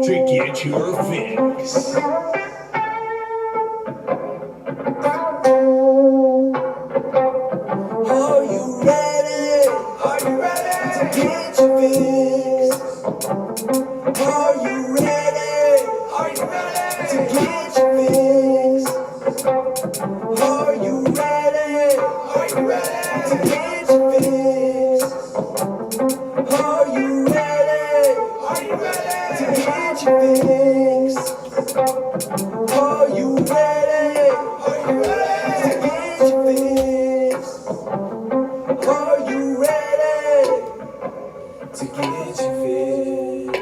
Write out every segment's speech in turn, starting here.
to get your fix. Are you ready? Are you ready to get your fix? Are you ready? Are you ready to get your fix? Are you ready? Are you ready to get your fix? Are you ready? Are you ready to get your fix? Are you ready? Are you ready to get your fix? Are you ready to get your fix?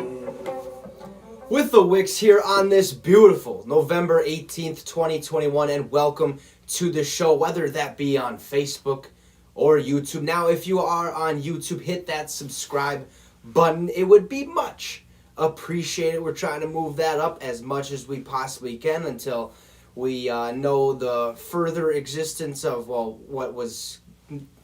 With the Wicks here on this beautiful November 18th, 2021, and welcome to the show, whether that be on Facebook or YouTube. Now, if you are on YouTube, hit that subscribe button. It would be much appreciated. We're trying to move that up as much as we possibly can until we know the further existence of, what was,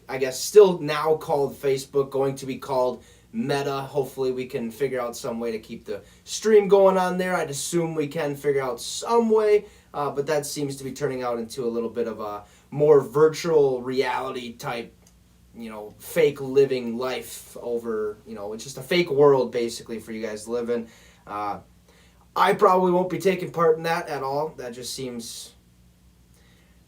I guess, still now called Facebook, going to be called Meta. Hopefully we can figure out some way to keep the stream going on there. I'd assume we can figure out some way, but that seems to be turning out into a little bit of a more virtual reality type, fake living life over, it's just a fake world basically for you guys to live in. I probably won't be taking part in that at all. That just seems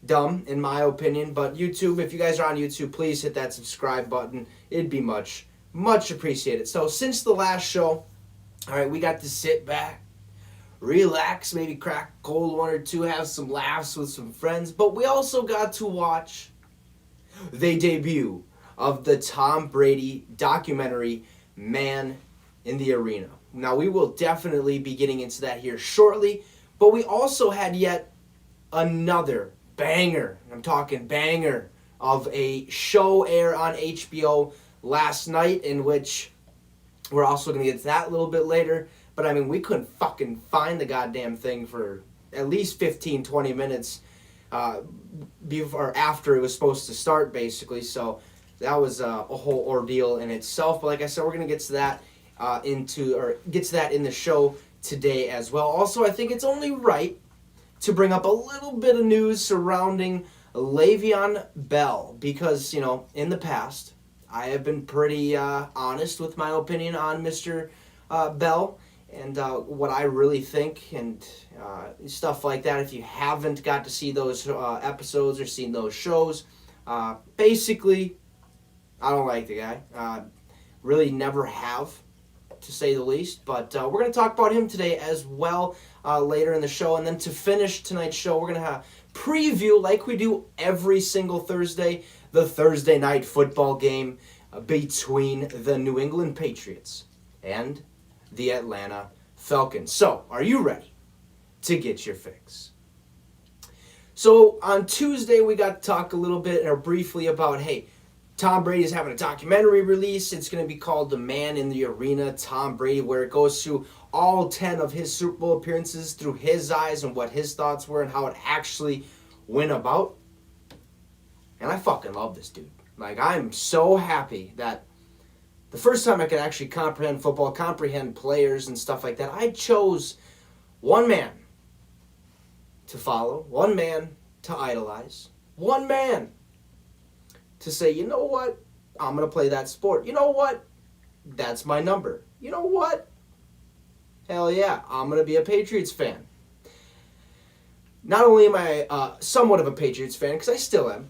dumb in my opinion. But YouTube, if you guys are on YouTube, please hit that subscribe button. It'd be much appreciated. So since the last show, all right, we got to sit back, relax, maybe crack a cold one or two, have some laughs with some friends, but we also got to watch the debut of the Tom Brady documentary, Man in the Arena. Now, we will definitely be getting into that here shortly, but we also had yet another banger, I'm talking banger, of a show air on HBO last night, in which we're also going to get to that a little bit later. But I mean, we couldn't fucking find the goddamn thing for at least 15, 20 minutes before, after it was supposed to start, basically. So that was a whole ordeal in itself. But like I said, we're going to get to that in the show today as well. Also, I think it's only right to bring up a little bit of news surrounding Le'Veon Bell, because, in the past, I have been pretty honest with my opinion on Mr. Bell and what I really think and stuff like that. If you haven't got to see those episodes or seen those shows, basically, I don't like the guy. Really never have, to say the least. But we're going to talk about him today as well later in the show. And then to finish tonight's show, we're going to preview, like we do every single Thursday, the Thursday night football game between the New England Patriots and the Atlanta Falcons. So, are you ready to get your fix? So, on Tuesday, we got to talk a little bit or briefly about, hey, Tom Brady is having a documentary release. It's going to be called The Man in the Arena, Tom Brady, where it goes through all 10 of his Super Bowl appearances through his eyes and what his thoughts were and how it actually went about. And I fucking love this dude. Like, I'm so happy that the first time I could actually comprehend football, comprehend players and stuff like that, I chose one man to follow, one man to idolize, one man to say, you know what, I'm going to play that sport. You know what, that's my number. You know what, hell yeah, I'm going to be a Patriots fan. Not only am I somewhat of a Patriots fan, because I still am,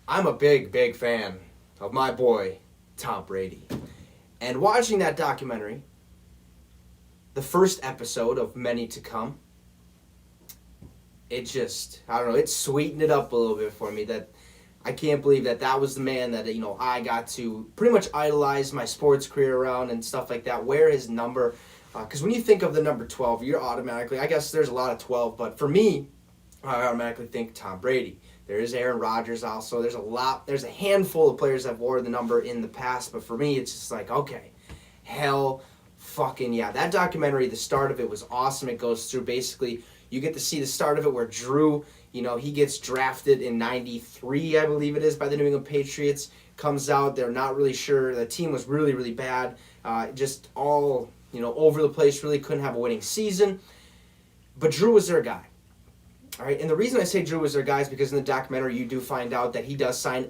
I'm a big fan of my boy, Tom Brady. And watching that documentary, the first episode of many to come, it just, I don't know, it sweetened it up a little bit for me. That I can't believe that was the man that, I got to pretty much idolize my sports career around and stuff like that. Wear his number. Because when you think of the number 12, you're automatically, I guess there's a lot of 12, but for me, I automatically think Tom Brady. There is Aaron Rodgers also. There's a handful of players that wore the number in the past, but for me, it's just like, okay, hell fucking yeah. That documentary, the start of it was awesome. It goes through basically, you get to see the start of it where Drew, he gets drafted in 93, I believe it is, by the New England Patriots. Comes out, they're not really sure. The team was really, really bad. Just all over the place, really couldn't have a winning season. But Drew was their guy. All right, and the reason I say Drew was their guy is because in the documentary you do find out that he does sign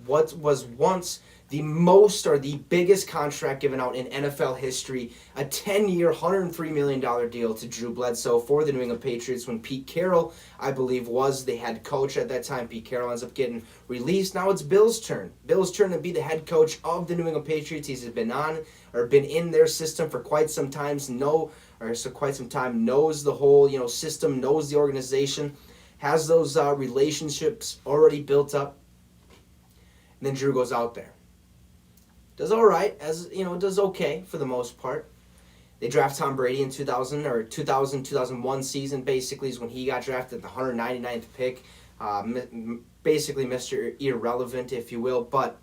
what was once the most or the biggest contract given out in NFL history, a 10-year, $103 million deal to Drew Bledsoe for the New England Patriots when Pete Carroll, I believe, was the head coach at that time. Pete Carroll ends up getting released. Now it's Bill's turn. Bill's turn to be the head coach of the New England Patriots. He's been in their system for quite some time, knows the whole, system, knows the organization, has those relationships already built up. And then Drew goes out there. Does all right, does okay for the most part. They draft Tom Brady in 2001 season, basically, is when he got drafted, the 199th pick. Basically Mr. Irrelevant, if you will. But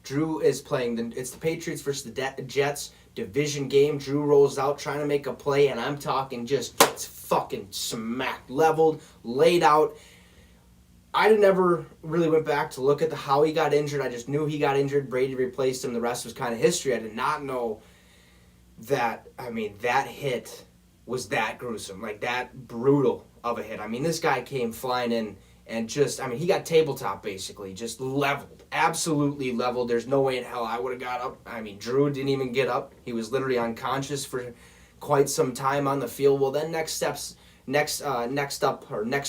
Drew is playing, it's the Patriots versus the Jets division game. Drew rolls out trying to make a play, and I'm talking just gets fucking smacked, leveled, laid out. I never really went back to look at how he got injured. I just knew he got injured. Brady replaced him. The rest was kind of history. I did not know that, that hit was that gruesome, like that brutal of a hit. This guy came flying in and just, he got tabletop basically, just leveled, absolutely leveled. There's no way in hell I would have got up. Drew didn't even get up. He was literally unconscious for quite some time on the field. Well, then next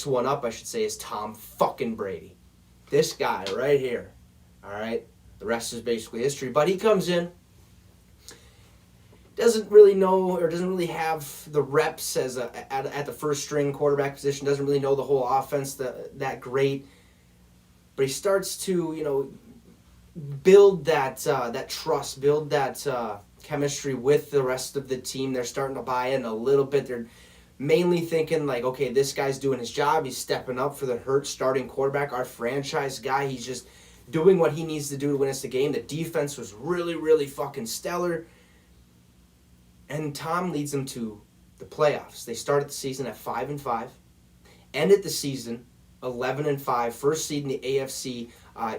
one up, I should say, is Tom fucking Brady. This guy right here. All right? The rest is basically history. But he comes in, doesn't really know or doesn't really have the reps at the first string quarterback position, doesn't really know the whole offense that great. But he starts to, build that trust, build that chemistry with the rest of the team. They're starting to buy in a little bit. They're mainly thinking like, okay, this guy's doing his job. He's stepping up for the hurt starting quarterback, our franchise guy. He's just doing what he needs to do to win us the game. The defense was really, really fucking stellar. And Tom leads them to the playoffs. They started the season at 5-5, ended the season 11-5, first seed in the AFC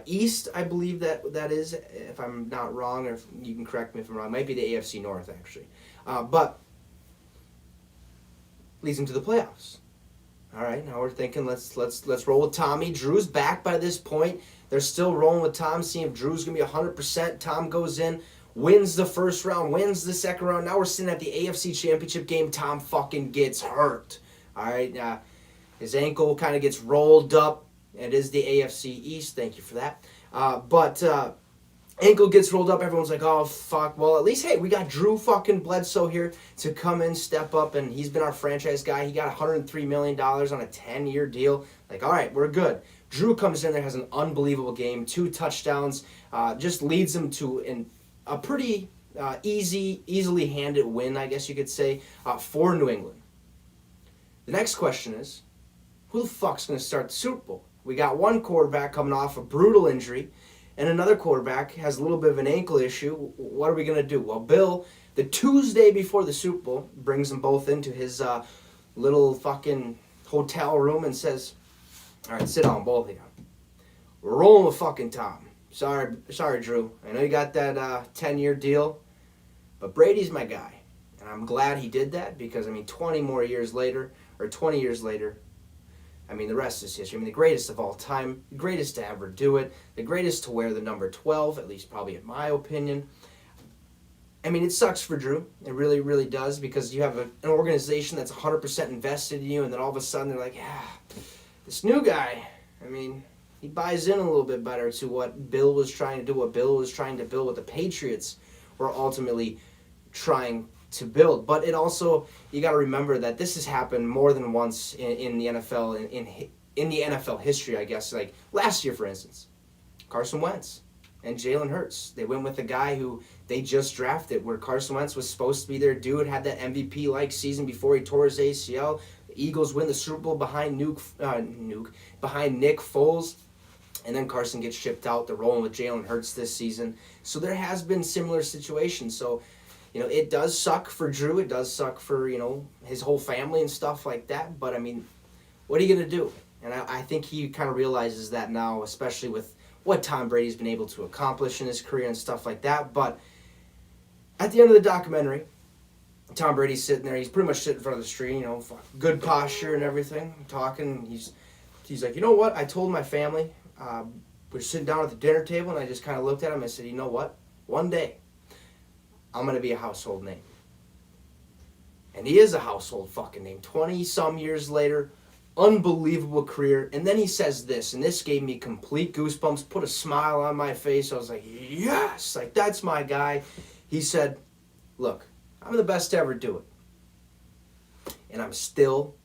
East, I believe that is, if I'm not wrong, or if you can correct me if I'm wrong. It might be the AFC North actually, but leads them to the playoffs. All right, now we're thinking let's roll with Tommy. Drew's back by this point. They're still rolling with Tom, seeing if Drew's gonna be 100%. Tom goes in, wins the first round, wins the second round. Now we're sitting at the AFC Championship game. Tom fucking gets hurt. All right, his ankle kind of gets rolled up. It is the AFC East. Thank you for that. But ankle gets rolled up. Everyone's like, oh, fuck. Well, at least, hey, we got Drew fucking Bledsoe here to come in, step up, and he's been our franchise guy. He got $103 million on a 10-year deal. Like, all right, we're good. Drew comes in there, has an unbelievable game, 2 touchdowns, just leads them to a pretty easily handed win, I guess you could say, for New England. The next question is, who the fuck's going to start the Super Bowl? We got one quarterback coming off a brutal injury, and another quarterback has a little bit of an ankle issue. What are we going to do? Well, Bill, the Tuesday before the Super Bowl, brings them both into his little fucking hotel room and says, all right, sit down, both of you. We're rolling with fucking Tom. Sorry, Drew. I know you got that 10-year deal, but Brady's my guy. And I'm glad he did that because, 20 years later, the rest is history. The greatest of all time, the greatest to ever do it, the greatest to wear the number 12, at least probably in my opinion. It sucks for Drew. It really, really does, because you have an organization that's 100% invested in you, and then all of a sudden they're like, this new guy, he buys in a little bit better to what Bill was trying to do, what Bill was trying to build, what the Patriots were ultimately trying to build. But it also, you got to remember that this has happened more than once in the NFL, in the NFL history, I guess. Like last year, for instance, Carson Wentz and Jalen Hurts. They went with a guy who they just drafted, where Carson Wentz was supposed to be their dude, had that MVP-like season before he tore his ACL. The Eagles win the Super Bowl behind Nick Foles. And then Carson gets shipped out. They're rolling with Jalen Hurts this season. So there has been similar situations. So, it does suck for Drew. It does suck for, his whole family and stuff like that. But, what are you going to do? And I think he kind of realizes that now, especially with what Tom Brady's been able to accomplish in his career and stuff like that. But At the end of the documentary, Tom Brady's sitting there. He's pretty much sitting in front of the screen, good posture and everything, talking. He's like, you know what? I told my family, we're sitting down at the dinner table, and I just kind of looked at him and said, you know what? One day, I'm going to be a household name. And he is a household fucking name. 20-some years later, unbelievable career. And then he says this, and this gave me complete goosebumps, put a smile on my face. I was like, yes, like that's my guy. He said, look, I'm the best to ever do it. And I'm still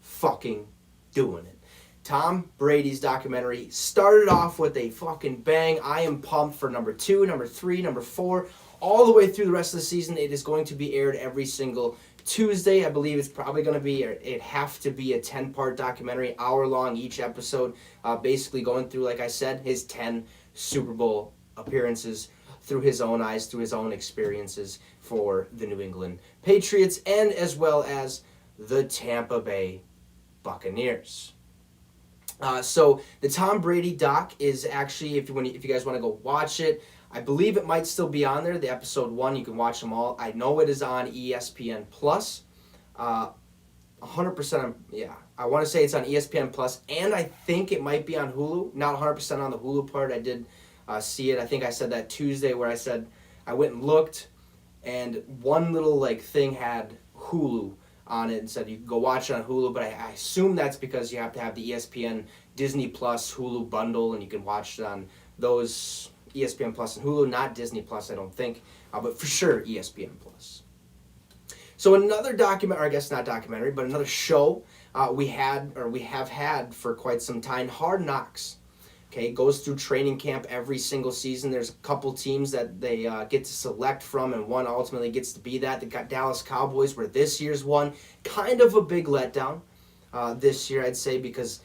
fucking doing it. Tom Brady's documentary started off with a fucking bang. I am pumped for number 2, number 3, number 4, all the way through the rest of the season. It is going to be aired every single Tuesday. I believe it's probably going to be, it have to be a 10-part documentary, hour long each episode, basically going through, like I said, his 10 Super Bowl appearances through his own eyes, through his own experiences for the New England Patriots, and as well as the Tampa Bay Buccaneers. So the Tom Brady doc is actually, if you guys want to go watch it, I believe it might still be on there. The episode 1, you can watch them all. I know it is on ESPN Plus. 100%, I want to say it's on ESPN Plus, and I think it might be on Hulu. Not 100% on the Hulu part. I did see it. I think I said that Tuesday where I said I went and looked, and one little thing had Hulu on it and said you can go watch it on Hulu, but I assume that's because you have to have the ESPN Disney Plus Hulu bundle, and you can watch it on those ESPN Plus and Hulu, not Disney Plus, I don't think, but for sure ESPN Plus. So another documentary, or I guess not documentary, but another show we have had for quite some time, Hard Knocks. Okay, it goes through training camp every single season. There's a couple teams that they get to select from, and one ultimately gets to be that. The Dallas Cowboys were this year's one. Kind of a big letdown this year, I'd say, because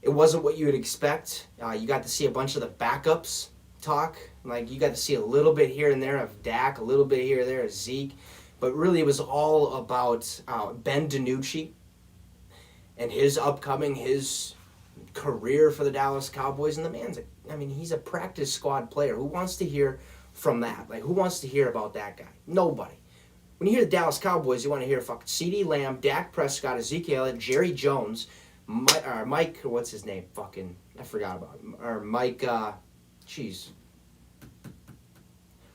it wasn't what you would expect. You got to see a bunch of the backups talk. Like, you got to see a little bit here and there of Dak, a little bit here and there of Zeke. But really, it was all about Ben DiNucci and his career for the Dallas Cowboys. And the man's he's a practice squad player. Who wants to hear from that? Like, who wants to hear about that guy? Nobody. When you hear the Dallas Cowboys, you want to hear fucking CeeDee Lamb, Dak Prescott, Ezekiel Elliott, Jerry Jones, Mike, what's his name? Fucking, I forgot about him. Or Mike,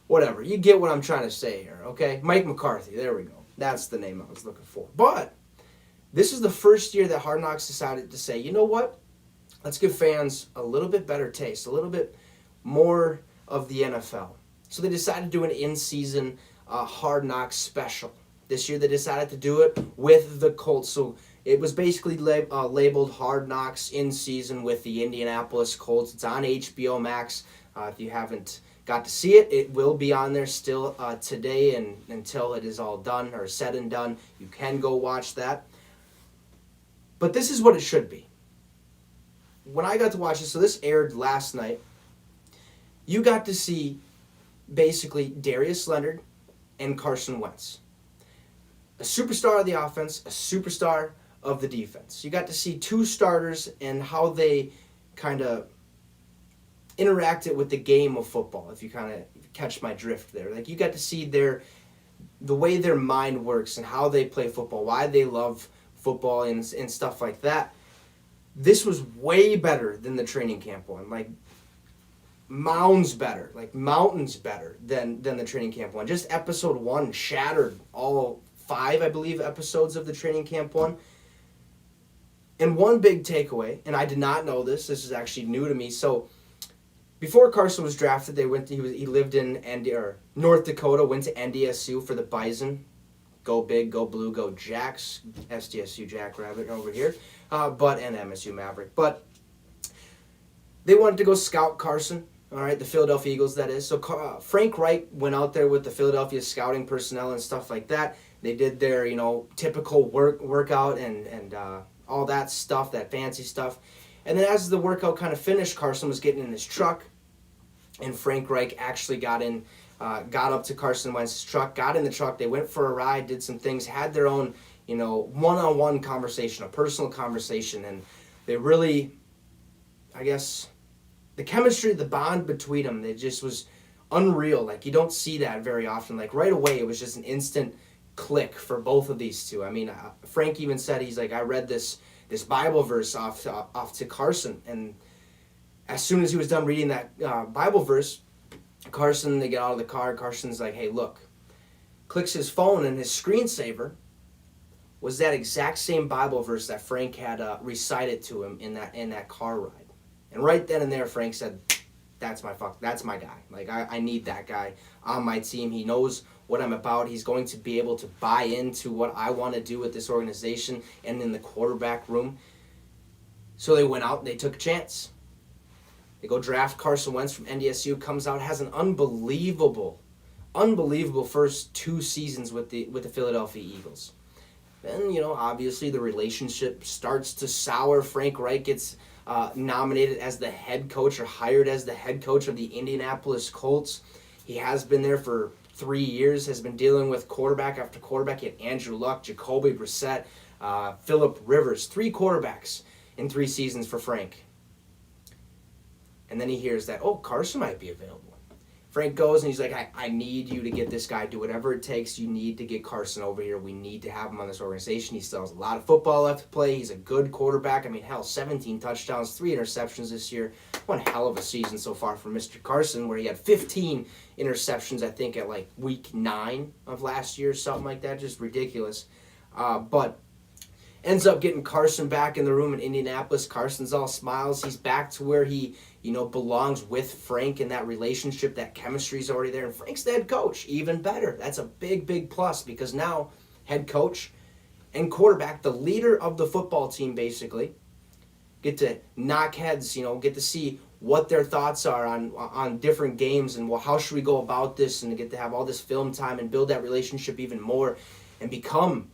whatever. You get what I'm trying to say here, okay? Mike McCarthy. There we go. That's the name I was looking for. But this is the first year that Hard Knocks decided to say, you know what? Let's give fans a little bit better taste, a little bit more of the NFL. So they decided to do an in-season Hard Knocks special. This year they decided to do it with the Colts. So it was basically labeled Hard Knocks in season with the Indianapolis Colts. It's on HBO Max. If you haven't got to see it, it will be on there still today and until it is all done or said and done. You can go watch that. But this is what it should be. When I got to watch it, so this aired last night, you got to see basically Darius Leonard and Carson Wentz. A superstar of the offense, a superstar of the defense. You got to see two starters and how they kind of interacted with the game of football, if you kind of catch my drift there. Like, you got to see the way their mind works and how they play football, why they love football and stuff like that. This was way better than the training camp one. Like, mountains better than the training camp one. Just episode 1 shattered all 5, I believe, episodes of the training camp one. And one big takeaway, and I did not know this is actually new to me. So before Carson was drafted, he lived in North Dakota, went to NDSU for the Bison. Go big, go blue, go Jacks. SDSU Jackrabbit over here. And MSU Maverick. But they wanted to go scout Carson. All right, the Philadelphia Eagles, that is. So Frank Reich went out there with the Philadelphia scouting personnel and stuff like that. They did their, typical workout and all that stuff, that fancy stuff. And then as the workout kind of finished, Carson was getting in his truck, and Frank Reich actually got up to Carson Wentz's truck, got in the truck. They went for a ride, did some things, had their own, one-on-one conversation, a personal conversation, and they really, I guess, the chemistry, the bond between them, it just was unreal. Like, you don't see that very often. Like, right away, it was just an instant click for both of these two. I mean, Frank even said, he's like, I read this Bible verse off to Carson, and as soon as he was done reading that Bible verse, Carson, they get out of the car, Carson's like, hey, look, clicks his phone, and his screensaver was that exact same Bible verse that Frank had recited to him in that car ride. And right then and there, Frank said, that's my guy. Like, I need that guy on my team. He knows what I'm about. He's going to be able to buy into what I want to do with this organization and in the quarterback room. So they went out and they took a chance. They go draft Carson Wentz from NDSU, comes out, has an unbelievable first 2 seasons with the Philadelphia Eagles. Then, obviously the relationship starts to sour. Frank Reich gets nominated as the head coach or hired as the head coach of the Indianapolis Colts. He has been there for 3 years, has been dealing with quarterback after quarterback. He had Andrew Luck, Jacoby Brissett, Phillip Rivers, 3 quarterbacks in 3 seasons for Frank. And then he hears that, Carson might be available. Frank goes and he's like, I need you to get this guy. Do whatever it takes. You need to get Carson over here. We need to have him on this organization. He still has a lot of football left to play. He's a good quarterback. I mean, hell, 17 touchdowns, 3 interceptions this year. One hell of a season so far for Mr. Carson, where he had 15 interceptions, I think, at like week 9 of last year, something like that. Just ridiculous. But ends up getting Carson back in the room in Indianapolis. Carson's all smiles. He's back to where he, belongs with Frank in that relationship. That chemistry's already there. And Frank's the head coach. Even better. That's a big, big plus because now head coach and quarterback, the leader of the football team, basically, get to knock heads, get to see what their thoughts are on different games and how should we go about this, and to get to have all this film time and build that relationship even more and become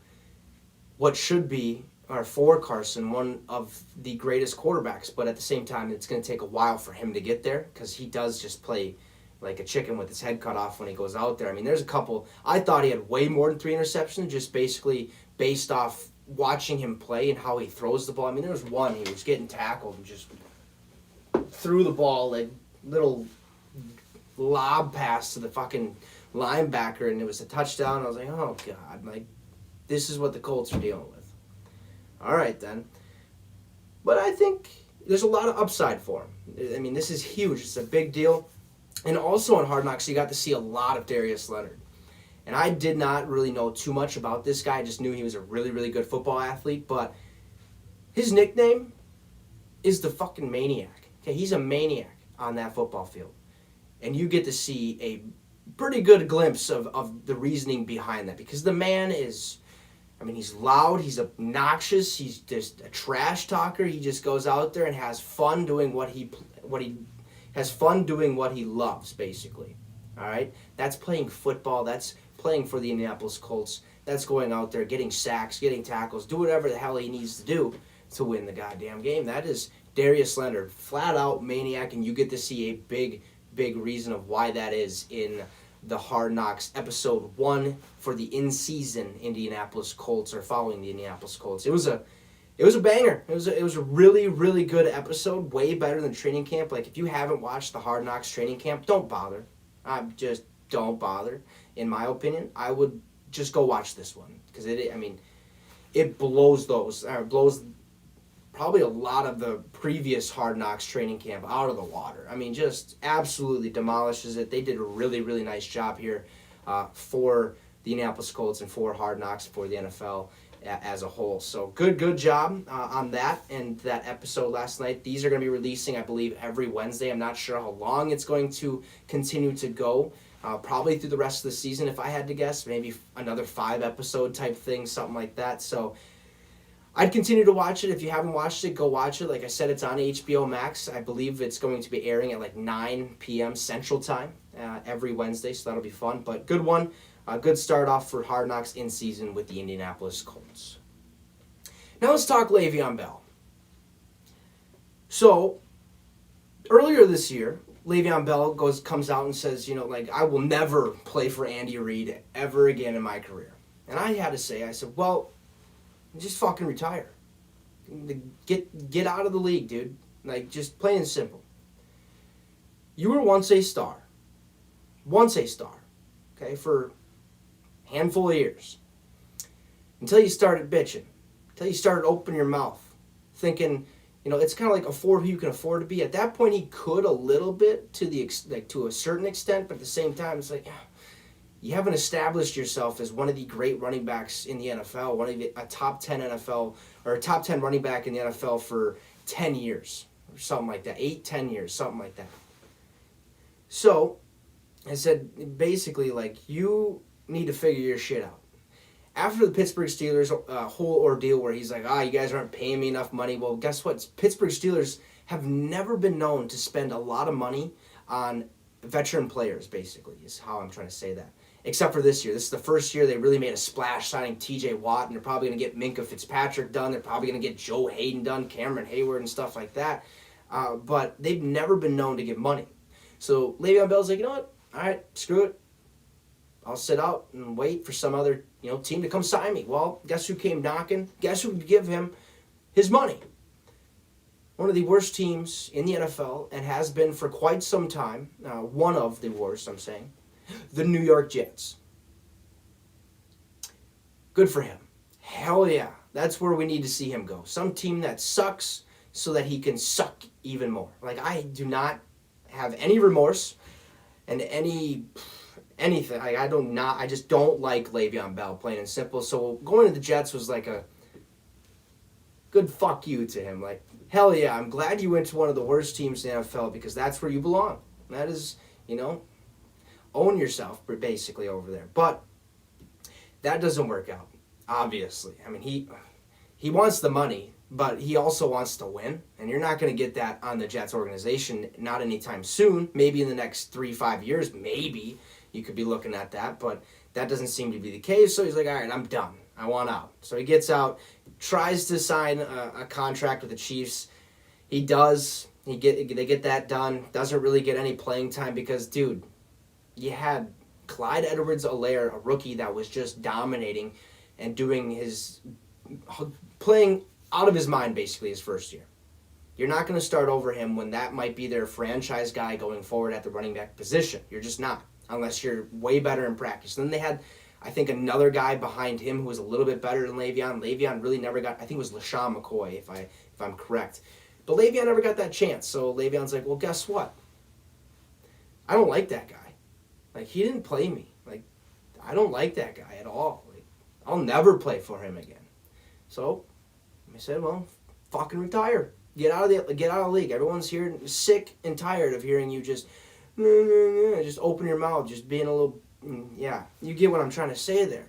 what should be, or for Carson, one of the greatest quarterbacks. But at the same time, it's going to take a while for him to get there because he does just play like a chicken with his head cut off when he goes out there. I mean, there's a couple. I thought he had way more than 3 interceptions, just basically based off watching him play and how he throws the ball. I mean, there was one, he was getting tackled and just threw the ball, like little lob pass to the fucking linebacker, and it was a touchdown. I was like, oh, God, like, this is what the Colts are dealing with. All right, then. But I think there's a lot of upside for him. I mean, this is huge. It's a big deal. And also on Hard Knocks, you got to see a lot of Darius Leonard. And I did not really know too much about this guy. I just knew he was a really, really good football athlete. But his nickname is the fucking Maniac. Okay, he's a maniac on that football field. And you get to see a pretty good glimpse of the reasoning behind that. Because the man is... I mean, he's loud, he's obnoxious, he's just a trash talker. He just goes out there and has fun doing what he loves, basically. All right? That's playing football. That's playing for the Indianapolis Colts. That's going out there, getting sacks, getting tackles, do whatever the hell he needs to do to win the goddamn game. That is Darius Leonard, flat out maniac, and you get to see a big, big reason of why that is in the Hard Knocks episode 1 for the in-season Indianapolis Colts, or following the Indianapolis Colts. It was a banger. It was a really, really good episode, way better than training camp. Like, if you haven't watched the Hard Knocks training camp, don't bother. Just don't bother. In my opinion, I would just go watch this one because it blows probably a lot of the previous Hard Knocks training camp out of the water. I mean, just absolutely demolishes it. They did a really, really nice job here for the Indianapolis Colts and for Hard Knocks, for the NFL as a whole. So good job on that and that episode last night. These are going to be releasing, I believe, every Wednesday. I'm not sure how long it's going to continue to go. Probably through the rest of the season, if I had to guess. Maybe another 5-episode type thing, something like that. So I'd continue to watch it. If you haven't watched it, go watch it. Like I said, it's on HBO Max. I believe it's going to be airing at like 9 p.m. Central Time every Wednesday, so that'll be fun. But good one. Good start off for Hard Knocks in season with the Indianapolis Colts. Now let's talk Le'Veon Bell. So, earlier this year, Le'Veon Bell comes out and says, I will never play for Andy Reid ever again in my career. And I had to say, I said, well, just fucking retire. Get out of the league, dude. Like, just plain and simple. You were once a star. once a star, okay, for a handful of years. Until you started bitching. Until you started opening your mouth. Thinking, it's kind of like afford who you can afford to be. At that point, he could a little bit to a certain extent, but at the same time, it's like, you haven't established yourself as one of the great running backs in the NFL, a top 10 NFL, or a top 10 running back in the NFL for 10 years, or something like that, 8-10 years, something like that. So, I said, basically, you need to figure your shit out. After the Pittsburgh Steelers whole ordeal where he's like, you guys aren't paying me enough money. Well, guess what? Pittsburgh Steelers have never been known to spend a lot of money on veteran players, basically, is how I'm trying to say that. Except for this year. This is the first year they really made a splash signing T.J. Watt, and they're probably going to get Minkah Fitzpatrick done. They're probably going to get Joe Hayden done, Cameron Hayward, and stuff like that. But they've never been known to give money. So Le'Veon Bell's like, you know what? All right, screw it. I'll sit out and wait for some other team to come sign me. Well, guess who came knocking? Guess who would give him his money? One of the worst teams in the NFL, and has been for quite some time. One of the worst, I'm saying. The New York Jets. Good for him. Hell yeah. That's where we need to see him go. Some team that sucks so that he can suck even more. I do not have any remorse and anything. I just don't like Le'Veon Bell, plain and simple. So going to the Jets was like a good fuck you to him. Hell yeah, I'm glad you went to one of the worst teams in the NFL because that's where you belong. That is, own yourself basically over there. But that doesn't work out, obviously. I mean, he wants the money, but he also wants to win. And you're not going to get that on the Jets organization, not anytime soon. Maybe in the next 3-5 years, maybe. You could be looking at that, but that doesn't seem to be the case. So he's like, all right, I'm done. I want out. So he gets out, tries to sign a contract with the Chiefs. He does. They get that done. Doesn't really get any playing time because, dude, you had Clyde Edwards-Helaire, a rookie that was just dominating and playing out of his mind basically his first year. You're not going to start over him when that might be their franchise guy going forward at the running back position. You're just not. Unless you're way better in practice. Then they had, I think, another guy behind him who was a little bit better than Le'Veon. Le'Veon really never got, I think it was LaShawn McCoy, if I'm correct. But Le'Veon never got that chance. So Le'Veon's like, well, guess what? I don't like that guy. He didn't play me. I don't like that guy at all. I'll never play for him again. So I said, well, fucking retire. Get out of the league. Everyone's here sick and tired of hearing you just open your mouth, just being a little, you get what I'm trying to say there.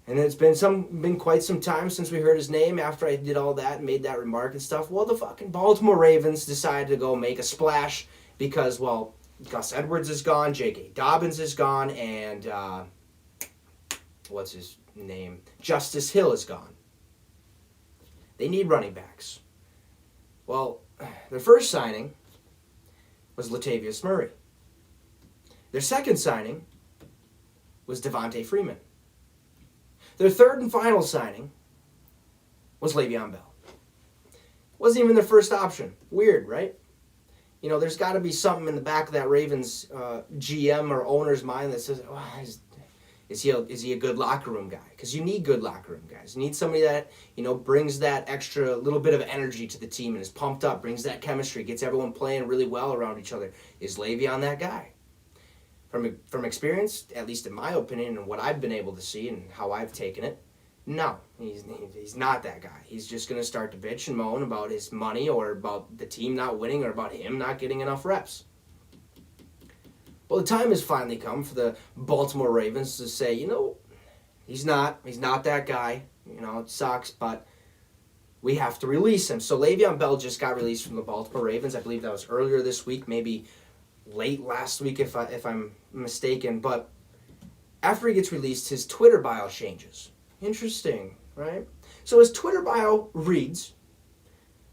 And it's been quite some time since we heard his name after I did all that and made that remark and stuff. Well, the fucking Baltimore Ravens decided to go make a splash because, well, Gus Edwards is gone, J.K. Dobbins is gone, and what's his name? Justice Hill is gone. They need running backs. Well, their first signing was Latavius Murray. Their second signing was Devontae Freeman. Their third and final signing was Le'Veon Bell. Wasn't even their first option. Weird, right? There's got to be something in the back of that Ravens GM or owner's mind that says, is he a good locker room guy? Because you need good locker room guys. You need somebody that, brings that extra little bit of energy to the team and is pumped up, brings that chemistry, gets everyone playing really well around each other. Is Le'Veon that guy? From experience, at least in my opinion and what I've been able to see and how I've taken it, no, he's not that guy. He's just going to start to bitch and moan about his money or about the team not winning or about him not getting enough reps. Well, the time has finally come for the Baltimore Ravens to say, he's not that guy. It sucks, but we have to release him. So Le'Veon Bell just got released from the Baltimore Ravens. I believe that was earlier this week, maybe late last week if I'm mistaken. But after he gets released, his Twitter bio changes. Interesting, right? So his Twitter bio reads,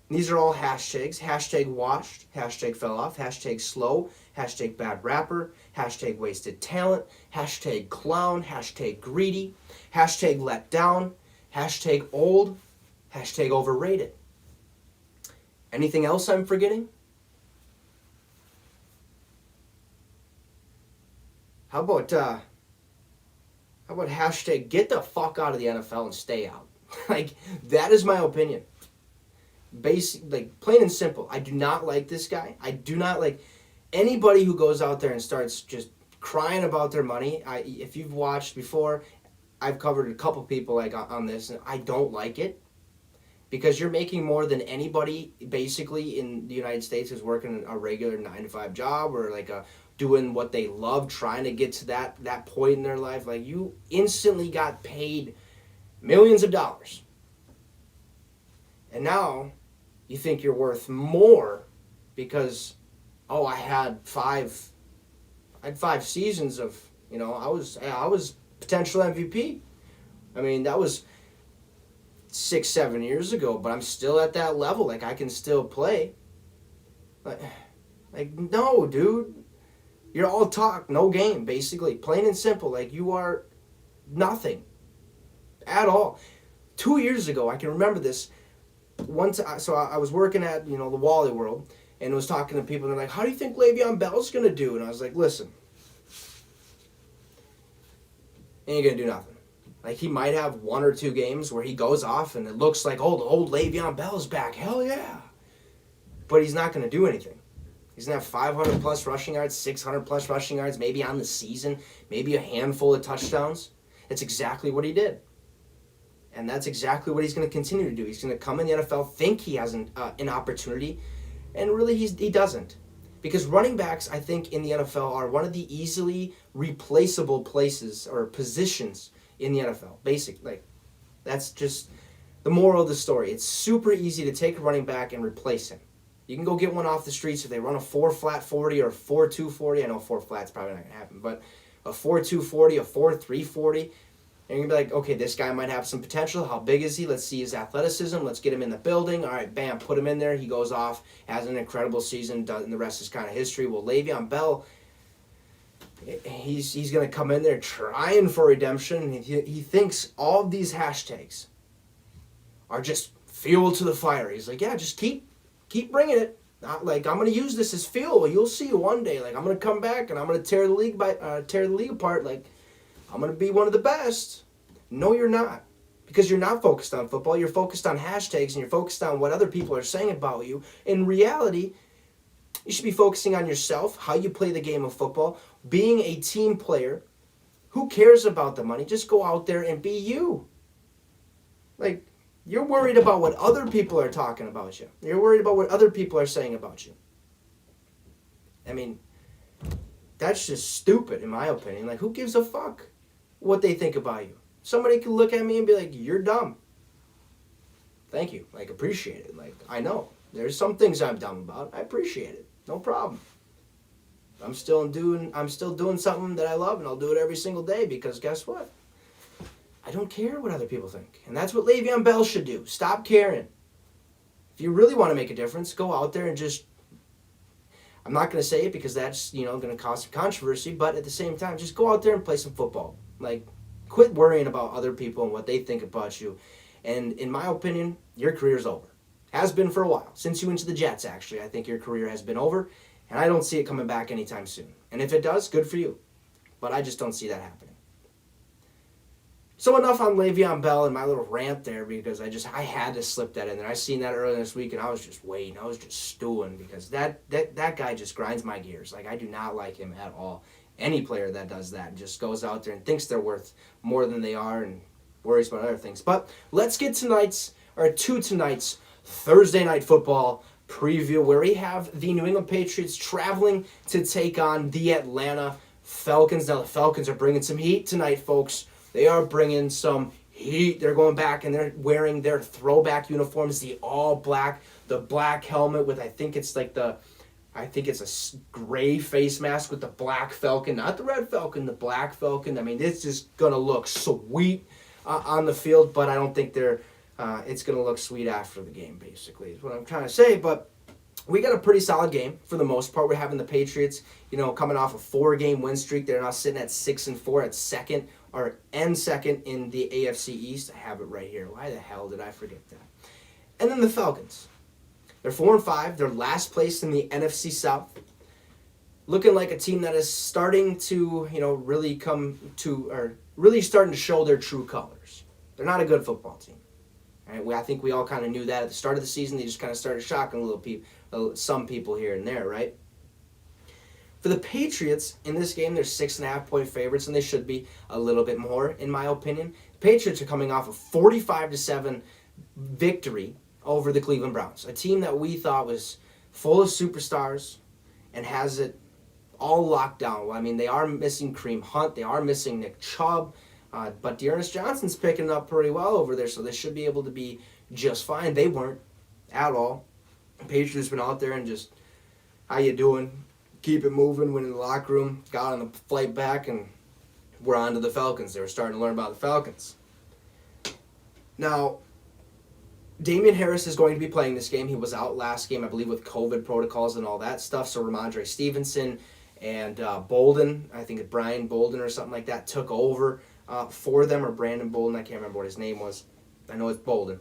these are all hashtags. Hashtag washed, hashtag fell off, hashtag slow, hashtag bad rapper, hashtag wasted talent, hashtag clown, hashtag greedy, hashtag let down, hashtag old, hashtag overrated. Anything else I'm forgetting? How about hashtag get the fuck out of the NFL and stay out? Like, that is my opinion. Like, plain and simple. I do not like this guy. I do not like anybody who goes out there and starts just crying about their money. If you've watched before, I've covered a couple people like on this, and I don't like it because you're making more than anybody basically in the United States who's working a regular 9-to-5 job or like doing what they love, trying to get to that point in their life. Like, you instantly got paid millions of dollars, and now you think you're worth more because, oh, I had five seasons of, I was potential MVP. I mean, that was 6-7 years ago, but I'm still at that level. Like, I can still play. Like, no, dude. You're all talk, no game, basically. Plain and simple. Like, you are nothing at all. 2 years ago, I can remember this. So I was working at, the Wally World, and was talking to people, and they're like, how do you think Le'Veon Bell's going to do? And I was like, listen, ain't going to do nothing. Like, he might have 1 or 2 games where he goes off, and it looks like, oh, the old Le'Veon Bell's back. Hell yeah. But he's not going to do anything. He's going to have 500-plus rushing yards, 600-plus rushing yards, maybe on the season, maybe a handful of touchdowns. That's exactly what he did. And that's exactly what he's going to continue to do. He's going to come in the NFL, think he has an opportunity, and really he doesn't. Because running backs, I think, in the NFL are one of the easily replaceable places or positions in the NFL. That's just the moral of the story. It's super easy to take a running back and replace him. You can go get one off the streets if they run a 4-flat 40 or a 4-2 40. I know 4-flat's probably not going to happen, but a 4-2 40, a 4-3 40. And you're going to be like, okay, this guy might have some potential. How big is he? Let's see his athleticism. Let's get him in the building. All right, bam, put him in there. He goes off, has an incredible season, and the rest is kind of history. Well, Le'Veon Bell, he's going to come in there trying for redemption. He thinks all of these hashtags are just fuel to the fire. He's like, yeah, just keep bringing it. Not like, I'm going to use this as fuel. You'll see one day. Like, I'm going to come back and I'm going to tear the league apart. Like, I'm going to be one of the best. No, you're not. Because you're not focused on football. You're focused on hashtags and you're focused on what other people are saying about you. In reality, you should be focusing on yourself, how you play the game of football, being a team player. Who cares about the money? Just go out there and be you. Like, you're worried about what other people are talking about you. You're worried about what other people are saying about you. I mean, that's just stupid in my opinion. Like, who gives a fuck what they think about you? Somebody could look at me and be like, you're dumb. Thank you. Like, appreciate it. Like, I know. There's some things I'm dumb about. I appreciate it. No problem. I'm still doing something that I love, and I'll do it every single day because guess what? I don't care what other people think. And that's what Le'Veon Bell should do. Stop caring. If you really want to make a difference, go out there and just, I'm not going to say it because that's, going to cause some controversy, but at the same time, just go out there and play some football. Like, quit worrying about other people and what they think about you. And in my opinion, your career's over. Has been for a while. Since you went to the Jets, actually, I think your career has been over, and I don't see it coming back anytime soon. And if it does, good for you. But I just don't see that happening. So enough on Le'Veon Bell and my little rant there because I had to slip that in there. I seen that earlier this week and I was just waiting. I was just stewing because that guy just grinds my gears. Like, I do not like him at all. Any player that does that just goes out there and thinks they're worth more than they are and worries about other things. But let's get tonight's Thursday night football preview where we have the New England Patriots traveling to take on the Atlanta Falcons. Now the Falcons are bringing some heat tonight, folks. They are bringing some heat. They're going back and they're wearing their throwback uniforms, the all black, the black helmet with I think it's a gray face mask with the black Falcon, not the red Falcon, the black Falcon. I mean, this is going to look sweet on the field, but I don't think it's going to look sweet after the game, basically, is what I'm trying to say. But we got a pretty solid game for the most part. We're having the Patriots, coming off a 4-game win streak. They're now sitting at 6-4 at second in the AFC East. I have it right here. Why the hell did I forget that? And then the Falcons. They're 4-5. They're last place in the NFC South. looking like a team that is starting to, really really starting to show their true colors. They're not a good football team. Right? I think we all kind of knew that at the start of the season. They just kind of started shocking some people here and there, right? For the Patriots, in this game, they're 6.5-point favorites, and they should be a little bit more, in my opinion. The Patriots are coming off a 45-7 victory over the Cleveland Browns, a team that we thought was full of superstars and has it all locked down. Well, I mean, they are missing Kareem Hunt, they are missing Nick Chubb, but Dearness Johnson's picking it up pretty well over there, so they should be able to be just fine. They weren't at all. The Patriots been out there and just, how you doing? Keep it moving. Went in the locker room, got on the flight back, and we're on to the Falcons. They were starting to learn about the Falcons. Now, Damian Harris is going to be playing this game. He was out last game, I believe, with COVID protocols and all that stuff. So Ramondre Stevenson and Bolden, I think Brian Bolden or something like that, took over for them, or Brandon Bolden. I can't remember what his name was. I know it's Bolden.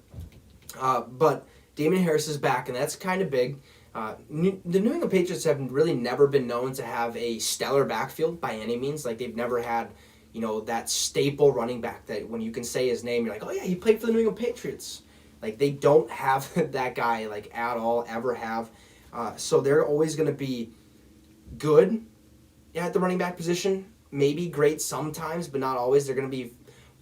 But Damian Harris is back, and that's kind of big. The New England Patriots have really never been known to have a stellar backfield by any means. Like, they've never had, that staple running back that when you can say his name, you're like, oh yeah, he played for the New England Patriots. Like, they don't have that guy, like, at all, ever have. So they're always going to be good at the running back position. Maybe great sometimes, but not always. They're going to be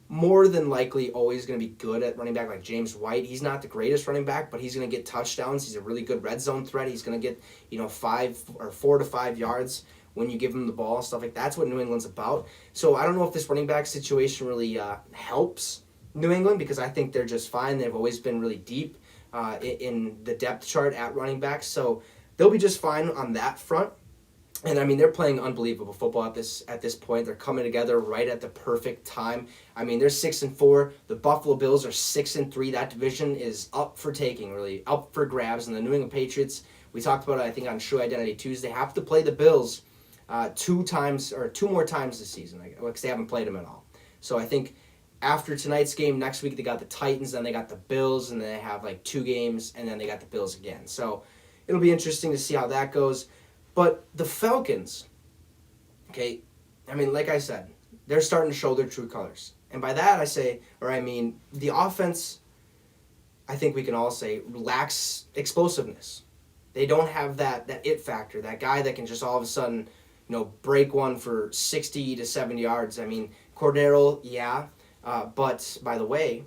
more than likely always going to be good at running back, like James White. He's not the greatest running back, but he's going to get touchdowns. He's a really good red zone threat. He's going to get 4 to 5 yards when you give him the ball and stuff like that. That's what New England's about. So I don't know if this running back situation really helps New England, because I think they're just fine. They've always been really deep in the depth chart at running back, so they'll be just fine on that front. And I mean, they're playing unbelievable football at this point. They're coming together right at the perfect time. I mean, they're 6-4. The Buffalo Bills are 6-3. That division is up for taking, really up for grabs. And the New England Patriots, we talked about it, I think, on True Identity Tuesday, have to play the Bills two more times this season, because they haven't played them at all. So I think after tonight's game, next week they got the Titans, then they got the Bills, and then they have like 2 games, and then they got the Bills again. So it'll be interesting to see how that goes. But the Falcons, okay, I mean, like I said, they're starting to show their true colors. And by that I mean the offense, I think we can all say, lacks explosiveness. They don't have that it factor, that guy that can just all of a sudden, break one for 60 to 70 yards. I mean, Cordero, yeah, but by the way,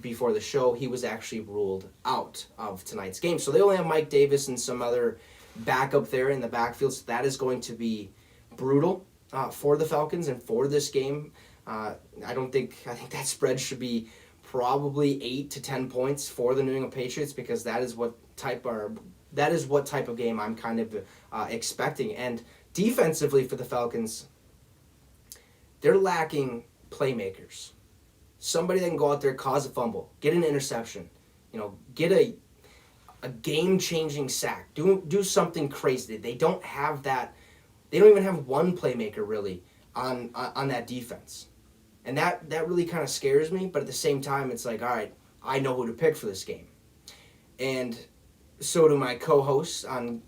before the show, he was actually ruled out of tonight's game. So they only have Mike Davis and some other backup there in the backfield. So that is going to be brutal for the Falcons and for this game. I think that spread should be probably 8 to 10 points for the New England Patriots, because that is what type of game I'm kind of expecting. And defensively for the Falcons, they're lacking playmakers. Somebody that can go out there, cause a fumble, get an interception, get a game-changing sack, do something crazy. They don't have that. They don't even have one playmaker really on that defense, and that really kind of scares me. But at the same time, it's like, all right, I know who to pick for this game, and so do my co-hosts on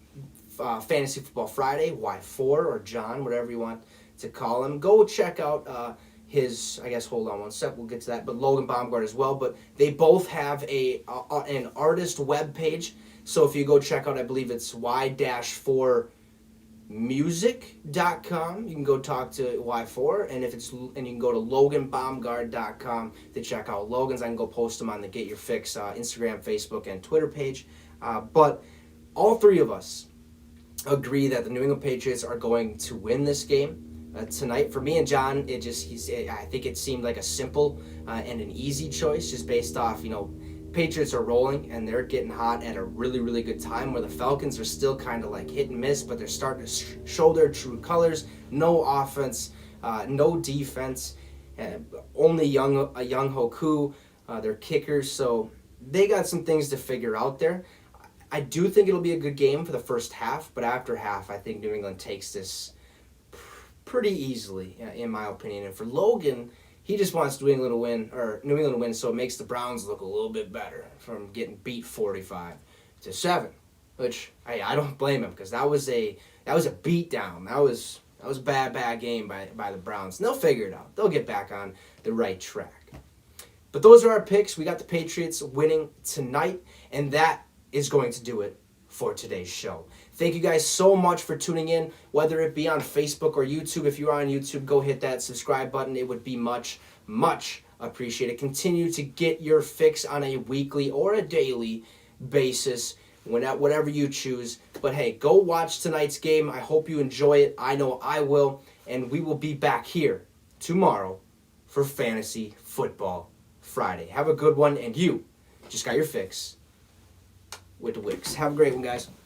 Fantasy Football Friday, Y4 or John, whatever you want to call him. Go check out his, I guess, hold on one sec, we'll get to that, but Logan Baumgart as well. But they both have an artist web page, so if you go check out, I believe it's y-4music.com, you can go talk to Y4, and you can go to loganbaumgart.com to check out Logan's. I can go post them on the Get Your Fix Instagram, Facebook, and Twitter page. But all three of us agree that the New England Patriots are going to win this game. Tonight, for me and John, I think it seemed like a simple and an easy choice, just based off, Patriots are rolling and they're getting hot at a really, really good time, where the Falcons are still kind of like hit and miss, but they're starting to show their true colors. No offense, no defense, only a young Hoku, their kickers, so they got some things to figure out there. I do think it'll be a good game for the first half, but after half, I think New England takes this pretty easily, in my opinion. And for Logan, he just wants New England to win, so it makes the Browns look a little bit better from getting beat 45-7, which I don't blame him, because that was a that was a beatdown. That was a bad game by the Browns. And they'll figure it out. They'll get back on the right track. But those are our picks. We got the Patriots winning tonight, and that is going to do it for today's show. Thank you guys so much for tuning in, whether it be on Facebook or YouTube. If you're on YouTube, go hit that subscribe button. It would be much, much appreciated. Continue to get your fix on a weekly or a daily basis, whatever you choose. But hey, go watch tonight's game. I hope you enjoy it. I know I will. And we will be back here tomorrow for Fantasy Football Friday. Have a good one, and you just got your fix with the Wicks. Have a great one, guys.